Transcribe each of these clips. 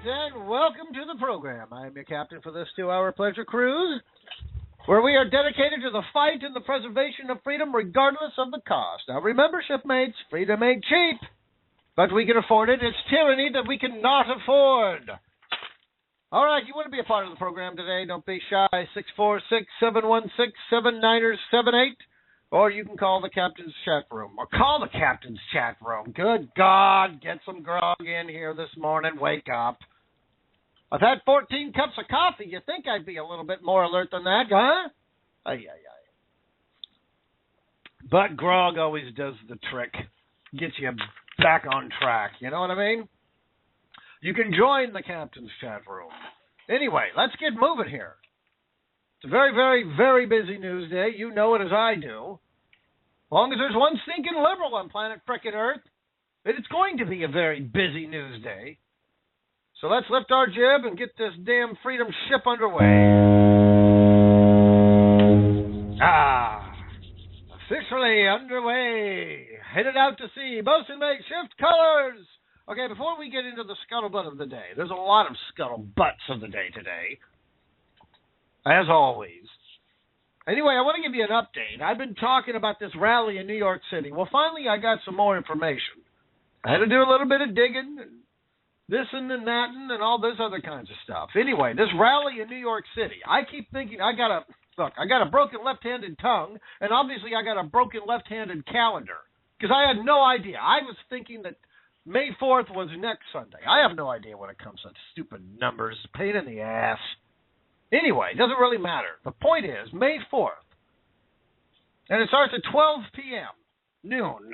and welcome to the program. I am your captain for this 2-hour pleasure cruise, where we are dedicated to the fight and the preservation of freedom regardless of the cost. Now remember, shipmates, freedom ain't cheap, but we can afford it. It's tyranny that we cannot afford. All right, you want to be a part of the program today, don't be shy. 646-716-7978, or you can call the captain's chat room. Good God, get some grog in here this morning. Wake up. I've had 14 cups of coffee. You think I'd be a little bit more alert than that, huh? Ay. But grog always does the trick. Gets you back on track. You know what I mean? You can join the captain's chat room. Anyway, let's get moving here. It's a very, very, very busy news day. You know it as I do. As long as there's one stinking liberal on planet frickin' Earth, it's going to be a very busy news day. So let's lift our jib and get this damn freedom ship underway. Officially underway. Headed out to sea. Bosun make shift colors. Okay, before we get into the scuttlebutt of the day, there's a lot of scuttlebutts of the day today, as always. Anyway, I want to give you an update. I've been talking about this rally in New York City. Well, finally, I got some more information. I had to do a little bit of digging, and this and that and all this other kinds of stuff. Anyway, this rally in New York City, I keep thinking I got a broken left-handed tongue, and obviously I got a broken left-handed calendar, because I had no idea. I was thinking that May 4th was next Sunday. I have no idea when it comes to stupid numbers. Pain in the ass. Anyway, it doesn't really matter. The point is, May 4th. And it starts at 12 p.m. Noon.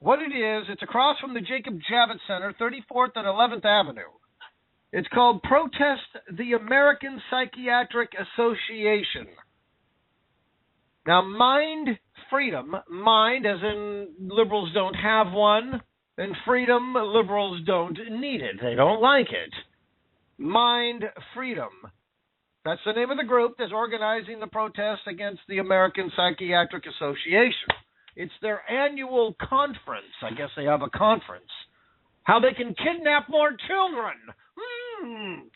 What it is, it's across from the Jacob Javits Center, 34th and 11th Avenue. It's called Protest the American Psychiatric Association. Now, mind freedom, mind as in liberals don't have one, and freedom, liberals don't need it. They don't like it. Mind freedom. That's the name of the group that's organizing the protest against the American Psychiatric Association. It's their annual conference. I guess they have a conference. How they can kidnap more children.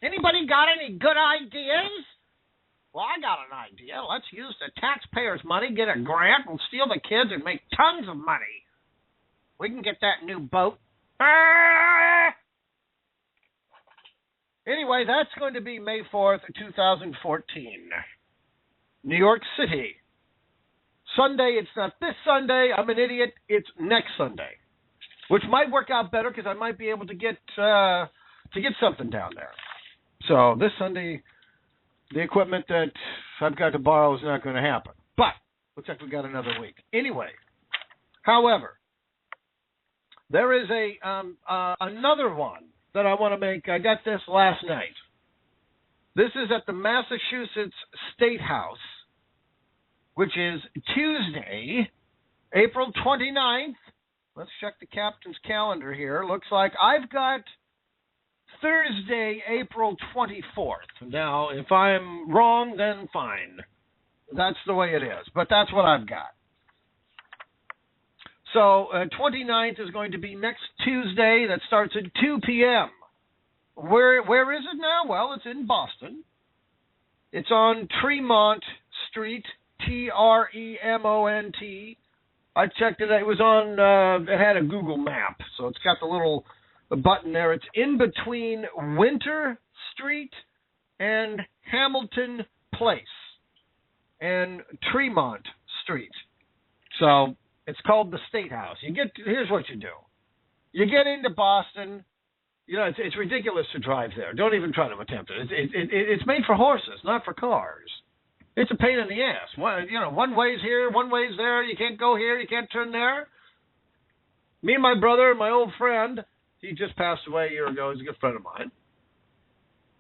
Anybody got any good ideas? Well, I got an idea. Let's use the taxpayers' money, get a grant, and steal the kids and make tons of money. We can get that new boat. Anyway, that's going to be May 4th, 2014. New York City. Sunday, it's not this Sunday. I'm an idiot. It's next Sunday, which might work out better because I might be able to get something down there. So this Sunday, the equipment that I've got to borrow is not going to happen. But looks like we got another week. Anyway, however, there is another one that I want to make. I got this last night. This is at the Massachusetts State House, which is Tuesday, April 29th. Let's check the captain's calendar here. Looks like I've got Thursday, April 24th. Now, if I'm wrong, then fine. That's the way it is. But that's what I've got. So, 29th is going to be next Tuesday. That starts at 2 p.m. Where is it now? Well, it's in Boston. It's on Tremont Street, Tremont. I checked it. It was on, it had a Google map. So it's got the little button there. It's in between Winter Street and Hamilton Place and Tremont Street. So it's called the State House. Here's what you do. You get into Boston. You know, it's ridiculous to drive there. Don't even try to attempt it. It's made for horses, not for cars. It's a pain in the ass. One way's here, one way's there. You can't go here, you can't turn there. Me and my brother, my old friend, he just passed away a year ago. He's a good friend of mine.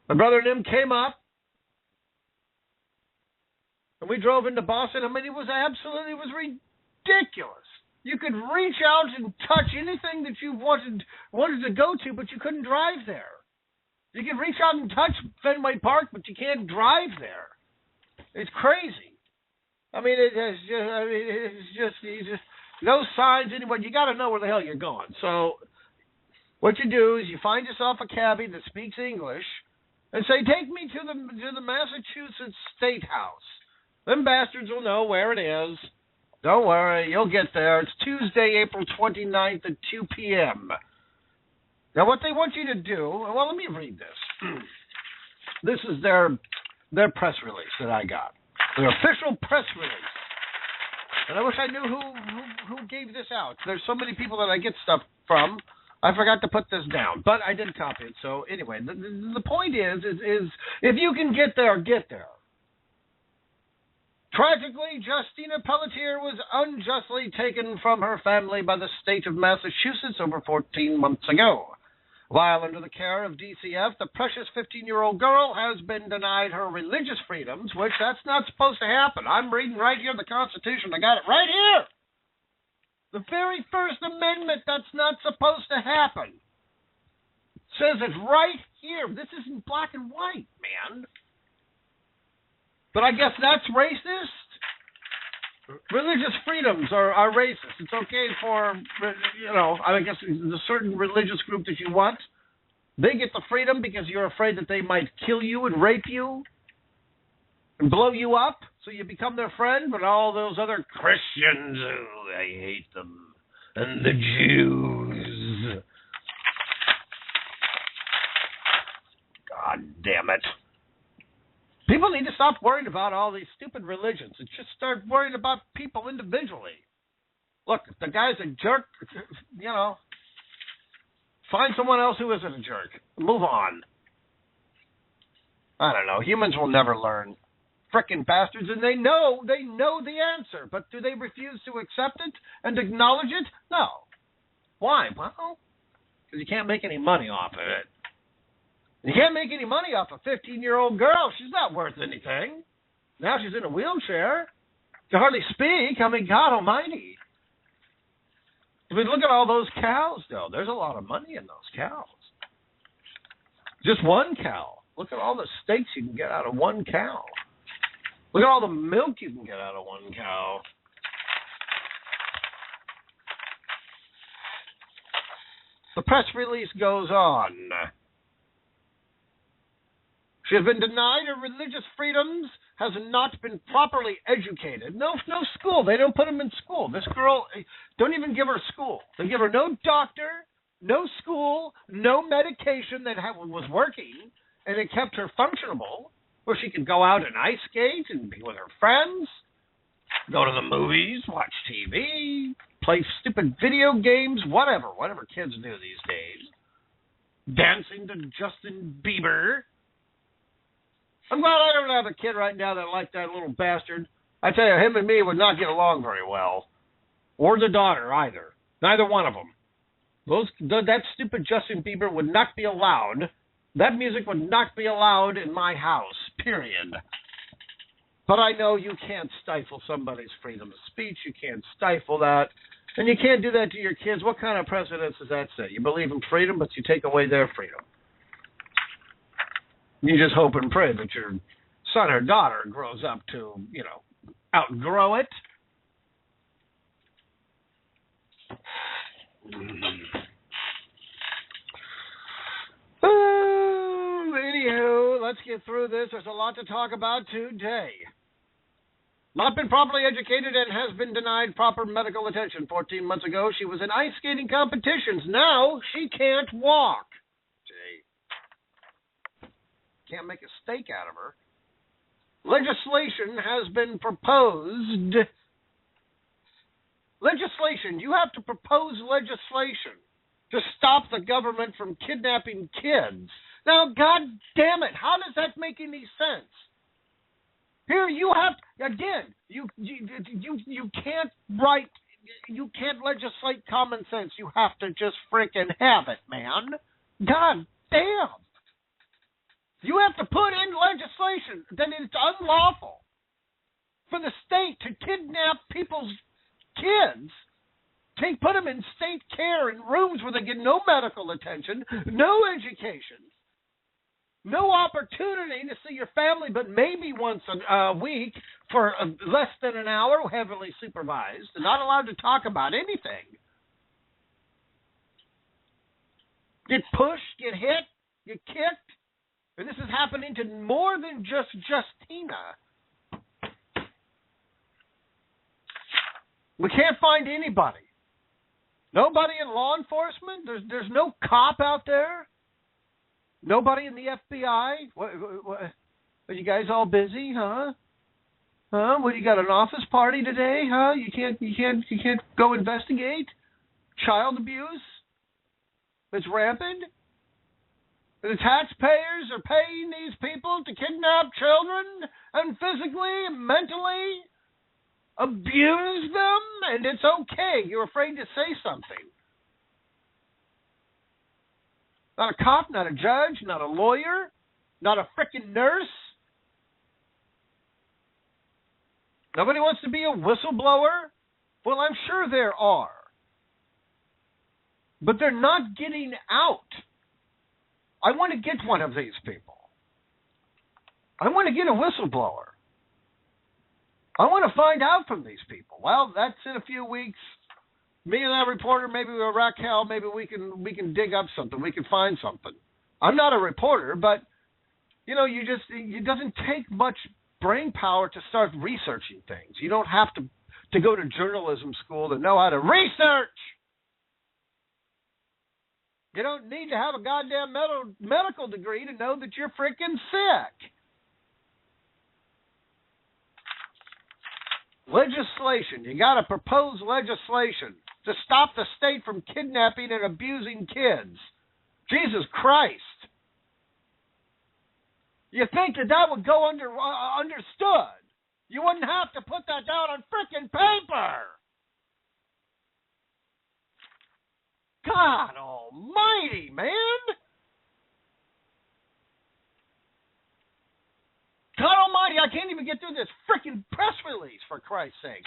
My brother and him came up, and we drove into Boston. I mean, it was ridiculous. You could reach out and touch anything that you wanted to go to, but you couldn't drive there. You can reach out and touch Fenway Park, but you can't drive there. It's crazy. I mean, it's just no signs anywhere. You got to know where the hell you're going. So What you do is you find yourself a cabbie that speaks English and say, take me to the Massachusetts State House. Them bastards will know where it is. Don't worry, you'll get there. It's Tuesday, April 29th at 2 p.m. Now, what they want you to do, well, let me read this. This is their press release that I got. Their official press release. And I wish I knew who gave this out. There's so many people that I get stuff from. I forgot to put this down, but I did copy it. So anyway, the point is if you can get there, get there. Tragically, Justina Pelletier was unjustly taken from her family by the state of Massachusetts over 14 months ago. While under the care of DCF, the precious 15-year-old girl has been denied her religious freedoms, which that's not supposed to happen. I'm reading right here the Constitution. I got it right here. The very First Amendment, that's not supposed to happen. It says it right here. This isn't black and white, man. But I guess that's racist. Religious freedoms are racist. It's okay for, I guess the certain religious group that you want. They get the freedom because you're afraid that they might kill you and rape you and blow you up, so you become their friend. But all those other Christians, I hate them. And the Jews. God damn it. People need to stop worrying about all these stupid religions and just start worrying about people individually. Look, if the guy's a jerk, find someone else who isn't a jerk. Move on. I don't know. Humans will never learn. Frickin' bastards, and they know the answer, but do they refuse to accept it and acknowledge it? No. Why? Well, because you can't make any money off of it. You can't make any money off a 15-year-old girl. She's not worth anything. Now she's in a wheelchair. She can hardly speak. I mean, God almighty. I mean, look at all those cows, though. There's a lot of money in those cows. Just one cow. Look at all the steaks you can get out of one cow. Look at all the milk you can get out of one cow. The press release goes on. She has been denied her religious freedoms, has not been properly educated. No school. They don't put them in school. This girl, don't even give her school. They give her no doctor, no school, no medication that was working, and it kept her functionable, where she could go out and ice skate and be with her friends, go to the movies, watch TV, play stupid video games, whatever kids do these days. Dancing to Justin Bieber. I'm glad I don't have a kid right now that like that little bastard. I tell you, him and me would not get along very well. Or the daughter, either. Neither one of them. That stupid Justin Bieber would not be allowed. That music would not be allowed in my house, period. But I know you can't stifle somebody's freedom of speech. You can't stifle that. And you can't do that to your kids. What kind of precedence does that set? You believe in freedom, but you take away their freedom. You just hope and pray that your son or daughter grows up to, outgrow it. Anywho, let's get through this. There's a lot to talk about today. Not been properly educated and has been denied proper medical attention. 14 months ago, she was in ice skating competitions. Now she can't walk. Can't make a steak out of her. Legislation has been proposed. Legislation. You have to propose legislation to stop the government from kidnapping kids. Now, God damn it, how does that make any sense? Here you have, again, you can't write, you can't legislate common sense. You have to just freaking have it, man. God damn. You have to put in legislation that it's unlawful for the state to kidnap people's kids, put them in state care in rooms where they get no medical attention, no education, no opportunity to see your family, but maybe once a week for less than an hour, heavily supervised, and not allowed to talk about anything. get pushed, get hit, get kicked. And this is happening to more than just Justina. We can't find anybody. Nobody in law enforcement? There's no cop out there? Nobody in the FBI? What, are you guys all busy, huh? Huh? What, you got an office party today, huh? You can't go investigate child abuse that's rampant? The taxpayers are paying these people to kidnap children and physically and mentally abuse them, and it's okay. You're afraid to say something. Not a cop, not a judge, not a lawyer, not a frickin' nurse. Nobody wants to be a whistleblower? Well, I'm sure there are. But they're not getting out. I want to get one of these people. I want to get a whistleblower. I want to find out from these people. Well, that's in a few weeks. Me and that reporter, maybe with Raquel, maybe we can dig up something. We can find something. I'm not a reporter, but it doesn't take much brain power to start researching things. You don't have to go to journalism school to know how to research. You don't need to have a goddamn medical degree to know that you're freaking sick. Legislation. You got to propose legislation to stop the state from kidnapping and abusing kids. Jesus Christ. You think that would go understood. You wouldn't have to put that down on frickin' paper. God almighty, man. God almighty, I can't even get through this frickin' press release, for Christ's sake.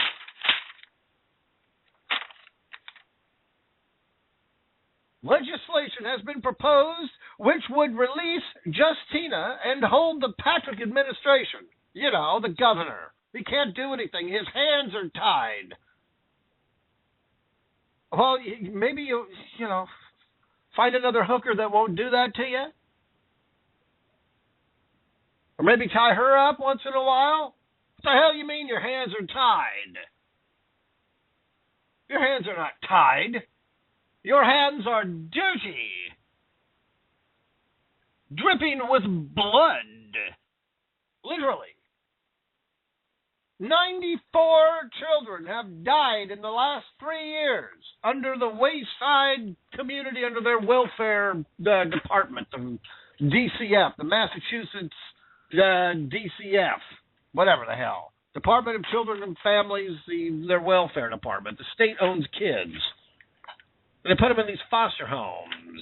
Legislation has been proposed which would release Justina and hold the Patrick administration. You know, the governor. He can't do anything. His hands are tied. Well, maybe you find another hooker that won't do that to you. Or maybe tie her up once in a while. What the hell you mean your hands are tied? Your hands are not tied. Your hands are dirty. Dripping with blood. Literally. 94 children have died in the last 3 years under the Wayside community, under their welfare department, the DCF, the Massachusetts DCF, whatever the hell. Department of Children and Families, their welfare department. The state owns kids. And they put them in these foster homes.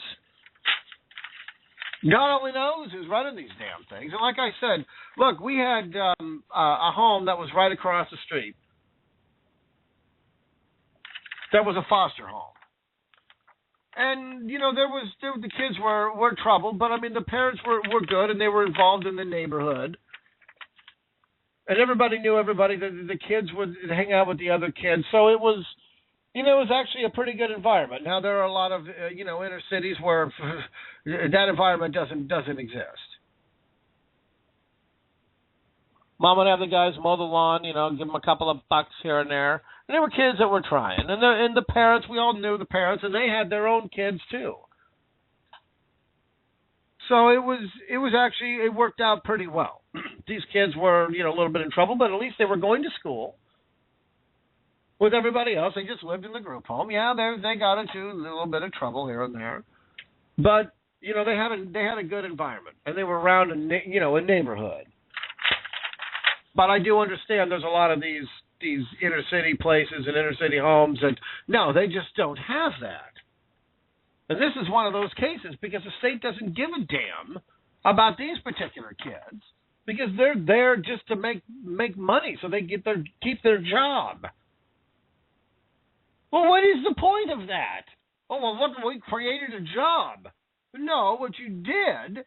God only knows who's running these damn things. And like I said, look, we had a home that was right across the street. That was a foster home. And, the kids were troubled, but, I mean, the parents were good, and they were involved in the neighborhood. And everybody knew everybody. The kids would hang out with the other kids. So it was, it was actually a pretty good environment. Now, there are a lot of, inner cities where that environment doesn't exist. Mom would have the guys mow the lawn, give them a couple of bucks here and there. And there were kids that were trying. And the parents, we all knew the parents, and they had their own kids too. So it worked out pretty well. These kids were, a little bit in trouble, but at least they were going to school with everybody else. They just lived in the group home. Yeah, they got into a little bit of trouble here and there. But, they had a good environment, and they were around a neighborhood. But I do understand there's a lot of these inner city places and inner city homes that, no, they just don't have that. And this is one of those cases because the state doesn't give a damn about these particular kids because they're there just to make money so they keep their job. Well, what is the point of that? Oh, well, look, we created a job. No, what you did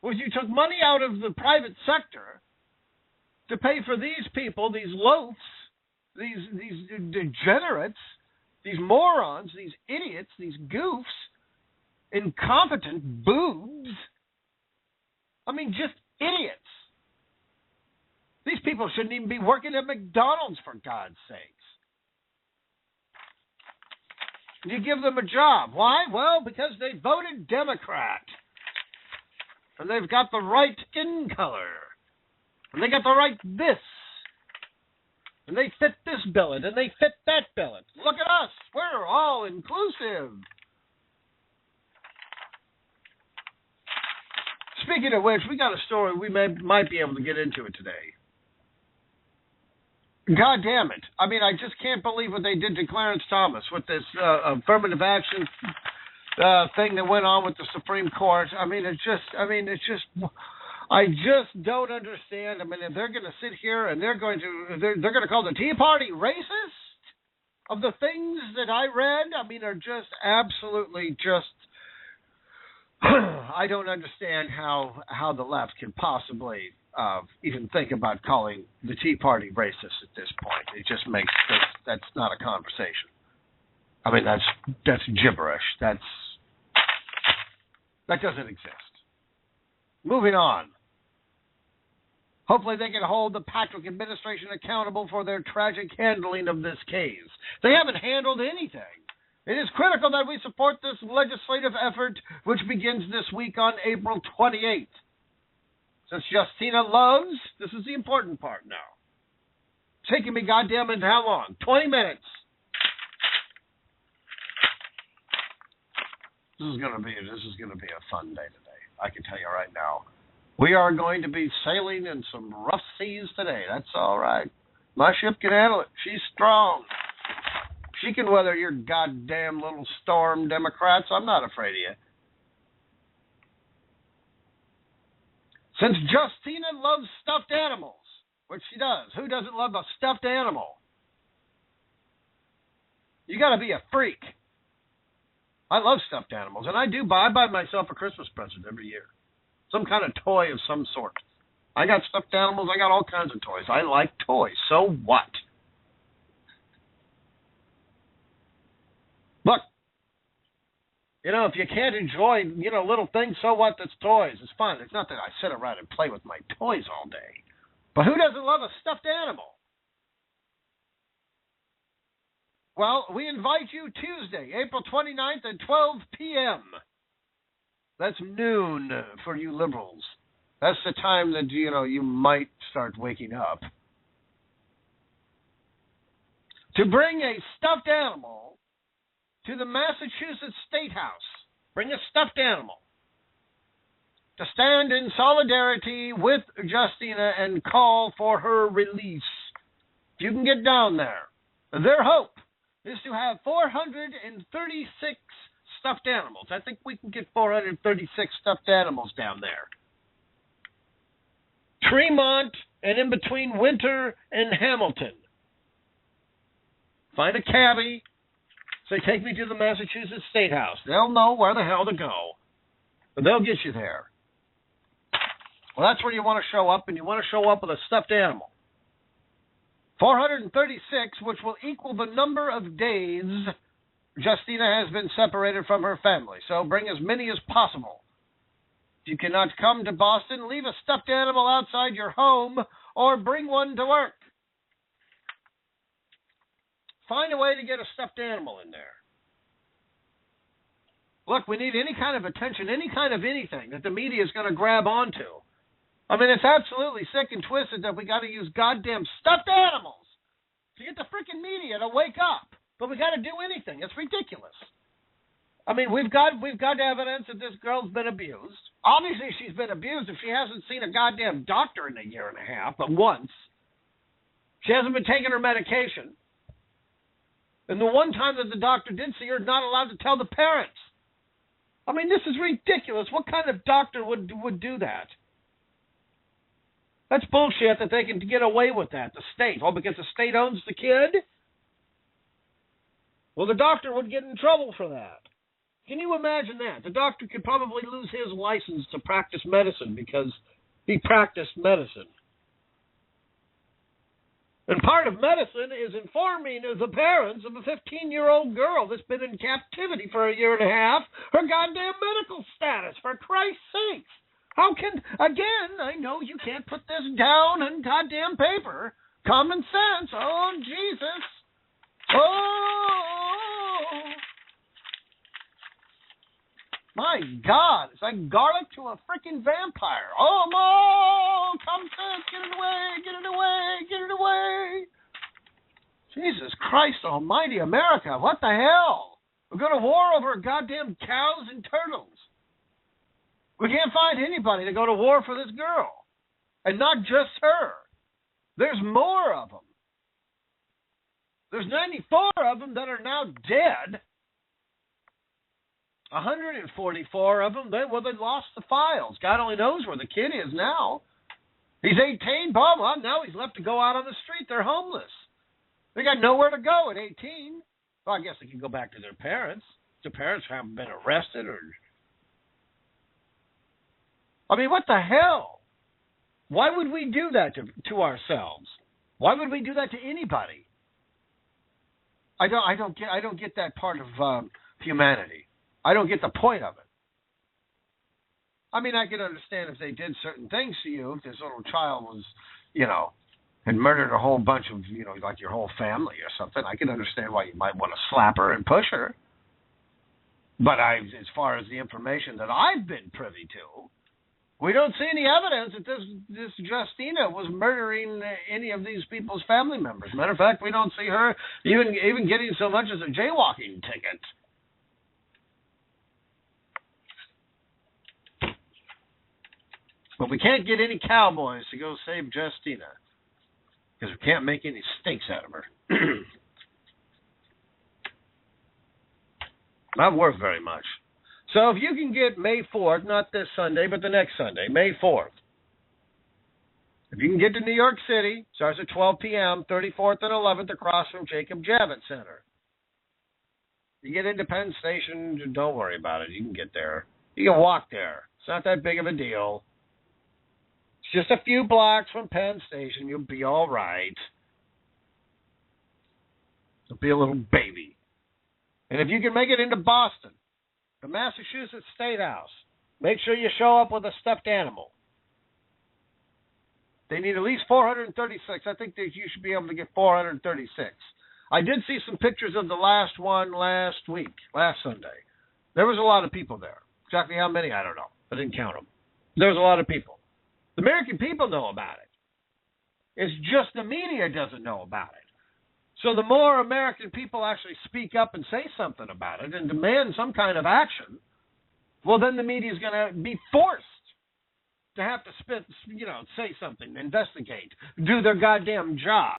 was you took money out of the private sector to pay for these people, these loafs, these degenerates, these morons, these idiots, these goofs incompetent boobs. I mean, just idiots. These people shouldn't even be working at McDonald's, for God's sakes. You give them a job. Why? Well, because they voted Democrat. And they've got the right skin color. And they got the right this. And they fit this billet. And they fit that billet. Look at us. We're all inclusive. Speaking of which, we got a story. We might be able to get into it today. God damn it. I mean, I just can't believe what they did to Clarence Thomas with this affirmative action thing that went on with the Supreme Court. I just don't understand. I mean, if they're going to sit here and they're going to call the Tea Party racist of the things that I read, I mean, are just absolutely just, I don't understand how the left can possibly even think about calling the Tea Party racist at this point. It just makes that's not a conversation. I mean, that's gibberish. That doesn't exist. Moving on. Hopefully they can hold the Patrick administration accountable for their tragic handling of this case. They haven't handled anything. It is critical that we support this legislative effort, which begins this week on April 28th. Since Justina loves, this is the important part now. It's taking me goddamn it how long? 20 minutes. This is gonna be a fun day today. I can tell you right now. We are going to be sailing in some rough seas today. That's all right. My ship can handle it. She's strong. She can weather your goddamn little storm, Democrats. I'm not afraid of you. Since Justina loves stuffed animals, which she does, who doesn't love a stuffed animal? You got to be a freak. I love stuffed animals, and I buy myself a Christmas present every year. Some kind of toy of some sort. I got stuffed animals. I got all kinds of toys. I like toys. So what? Look, if you can't enjoy, little things, so what? That's toys. It's fun. It's not that I sit around and play with my toys all day. But who doesn't love a stuffed animal? Well, we invite you Tuesday, April 29th at 12 p.m. That's noon for you liberals. That's the time that, you might start waking up. To bring a stuffed animal to the Massachusetts State House. Bring a stuffed animal. To stand in solidarity with Justina and call for her release. If you can get down there. Their hope is to have 436 stuffed animals. I think we can get 436 stuffed animals down there. Tremont and in between Winter and Hamilton. Find a cabbie. Say, take me to the Massachusetts State House. They'll know where the hell to go. But they'll get you there. Well, that's where you want to show up, and you want to show up with a stuffed animal. 436, which will equal the number of days Justina has been separated from her family. So bring as many as possible. If you cannot come to Boston, leave a stuffed animal outside your home or bring one to work. Find a way to get a stuffed animal in there. Look, we need any kind of attention, any kind of anything that the media is going to grab onto. I mean, it's absolutely sick and twisted that we got to use goddamn stuffed animals to get the freaking media to wake up. But we got to do anything. It's ridiculous. I mean, we've got evidence that this girl's been abused. Obviously, she's been abused if she hasn't seen a goddamn doctor in a year and a half, but once. She hasn't been taking her medication. And the one time that the doctor did see her, not allowed to tell the parents. I mean, this is ridiculous. What kind of doctor would do that? That's bullshit that they can get away with that, the state. Oh, because the state owns the kid? Well, the doctor would get in trouble for that. Can you imagine that? The doctor could probably lose his license to practice medicine because he practiced medicine. And part of medicine is informing the parents of a 15-year-old girl that's been in captivity for a year and a half her goddamn medical status, for Christ's sakes. How can, again, I know you can't put this down on goddamn paper. Common sense. Oh, Jesus. Oh. My God. It's like garlic to a freaking vampire. Oh, no. Common sense. Get it away. Get it away. Get it away. Jesus Christ almighty, America. What the hell? We're going to war over goddamn cows and turtles. We can't find anybody to go to war for this girl. And not just her. There's more of them. There's 94 of them that are now dead. 144 of them, they lost the files. God only knows where the kid is now. He's 18, blah, blah. Now he's left to go out on the street. They're homeless. They got nowhere to go at 18. Well, I guess they can go back to their parents. Their parents haven't been arrested or... I mean, what the hell? Why would we do that to ourselves? Why would we do that to anybody? I don't get that part of humanity. I don't get the point of it. I mean, I can understand if they did certain things to you. If this little child was, had murdered a whole bunch of, like your whole family or something, I can understand why you might want to slap her and push her. But as far as the information that I've been privy to, we don't see any evidence that this Justina was murdering any of these people's family members. Matter of fact, we don't see her even getting so much as a jaywalking ticket. But we can't get any cowboys to go save Justina because we can't make any steaks out of her. Not worth very much. So if you can get May 4th, not this Sunday, but the next Sunday, May 4th, if you can get to New York City, starts at 12 p.m., 34th and 11th across from Jacob Javits Center. You get into Penn Station, don't worry about it. You can get there. You can walk there. It's not that big of a deal. It's just a few blocks from Penn Station. You'll be all right. You'll be a little baby. And if you can make it into Boston, the Massachusetts State House, make sure you show up with a stuffed animal. They need at least 436. I think that you should be able to get 436. I did see some pictures of the last one last Sunday. There was a lot of people there. Exactly how many, I don't know. I didn't count them. There was a lot of people. The American people know about it. It's just the media doesn't know about it. So the more American people actually speak up and say something about it and demand some kind of action, well, then the media is going to be forced to have to say something, investigate, do their goddamn job.